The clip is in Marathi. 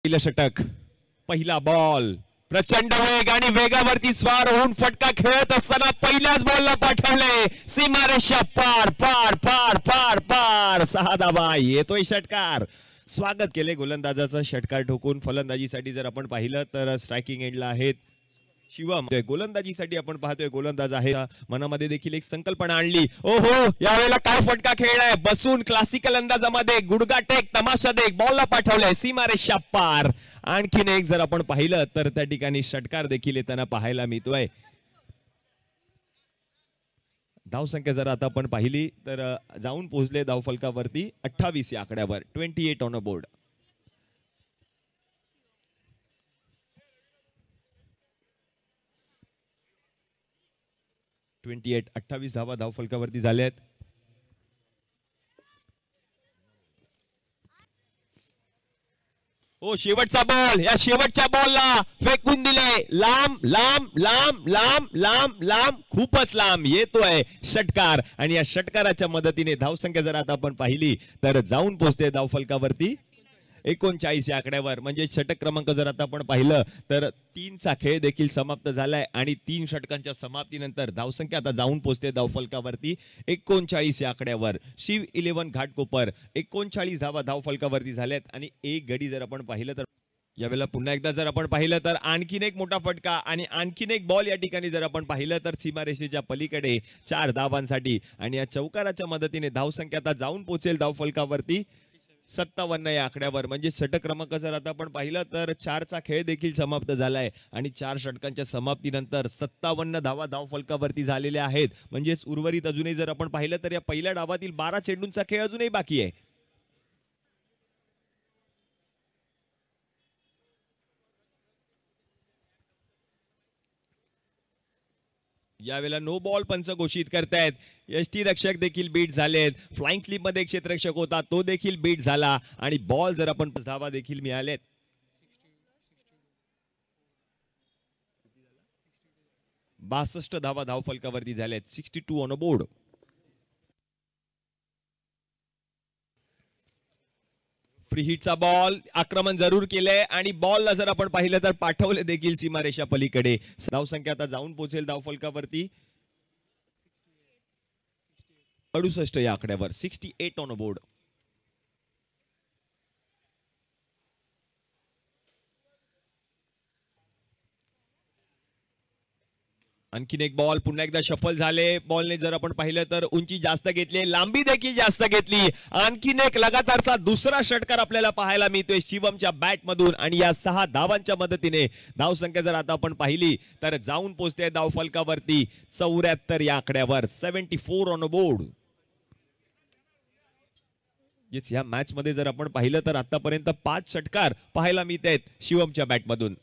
पहिलं षटक, पहिला बॉल, प्रचंड वेग आणि वेगावरती स्वार होऊन फटका खेळत असताना पहिल्याच बॉलला पाठवले सीमारेषा पार पार पार पार पार 6 धावा. येतोय षटकार. स्वागत केले गोलंदाजाचं षटकार ठोकून. फलंदाजीसाठी जर आपण पाहिलं तर स्ट्रायकिंग एंडला आहेत शिवम. गोलंदाजीसाठी आपण पाहतोय गोलंदाज आहे. मनामध्ये देखील एक संकल्पना आणली. ओहो, यावेळेला काय फटका खेळलाय. बसून क्लासिकल अंदाजामध्ये गुडगा टेक तमाशा देख बॉलला पाठवलंय सीमारेषा पार. आणखीन एक जर आपण पाहिलं तर त्या ठिकाणी षटकार देखील येताना पाहायला मिळतोय. धावसंख्या जर आता आपण पाहिली तर जाऊन पोहोचले धावफलकावरती 28 या आकड्यावर. 28 ऑन अ बोर्ड. ट्वेंटी 28 धावा धावफलकावरती झाल्यात. ओ शेवटचा बॉल. या शेवटच्या बॉलला फेकून दिले लांब लांब लांब लांब लांब लांब, खूपच लांब. येतोय षटकार आणि या षटकाराच्या मदतीने धावसंख्या जर आता आपण पाहिली तर जाऊन पोहोचते धावफलकावरती 39 या आकड्यावर. म्हणजे षटक क्रमांक जर आता आपण पाहिलं तर 3चा खेळ देखील समाप्त झालाय आणि 3 षटकांच्या समाप्तीनंतर धावसंख्या आता जाऊन पोहोचते धावफलकावरती 39 या आकड्यावर. शिव 11 घाटकोपर 39 धावा धावफलकावरती झाल्यात आणि एक गडी जर आपण पाहिलं तर यावेळेला पुन्हा एकदा जर आपण पाहिलं तर आणखीन एक मोठा फटका आणि आणखीन एक बॉल या ठिकाणी जर आपण पाहिलं तर सीमारेषेच्या पलीकडे 4 धावांसाठी. आणि या चौकाराच्या मदतीने धावसंख्या आता जाऊन पोहोचेल धावफलकावरती 57 या आकड्यावर. म्हणजे षटक क्रमांक जर आता आपण पाहिलं तर 4चा खेळ देखील समाप्त झालाय आणि 4 षटकांच्या समाप्तीनंतर 57 धावा धावफलकावरती झालेल्या आहेत. म्हणजेच उर्वरित अजूनही जर आपण पाहिलं तर या पहिल्या डावातील 12 चेंडूंचा खेळ अजूनही बाकी आहे. यावेळेला नो बॉल पंच घोषित करतायत. यष्टी रक्षक देखील बीट झालेत. फ्लाइंग स्लिप मध्ये क्षेत्ररक्षक होता तो देखील बीट झाला आणि बॉल जर आपण धावा देखील मिळालेत. 62 धावा धावफलकावरती झालेत. 62 ऑन अ बोर्ड. फ्री हिटचा बॉल आक्रमण जरूर केलंय आणि बॉलला जर आपण पाहिलं तर पाठवले देखील सीमारेषा पलीकडे. धावसंख्या आता जाऊन पोहोचेल धावफलकावरती 68 या आकड्यावर. 68 ऑन अ बोर्ड. आणखीन एक बॉल पुन्हा एकदा शफल झाले. बॉलने जर आपण पाहिलं तर उंची जास्त घेतली, लांबी देखील जास्त घेतली. आणखीन एक लगातारचा दुसरा षटकार आपल्याला पाहायला मिळतोय शिवमच्या बॅट मधून आणि या 6 धावांच्या मदतीने धावसंख्या जर आता आपण पाहिली तर जाऊन पोहोचते धावफलकावरती 74 या आकड्यावर. 74 ऑन अ बोर्ड. या मॅच मध्ये जर आपण पाहिलं तर आतापर्यंत 5 षटकार पाहायला मिळत आहेत शिवमच्या बॅट मधून.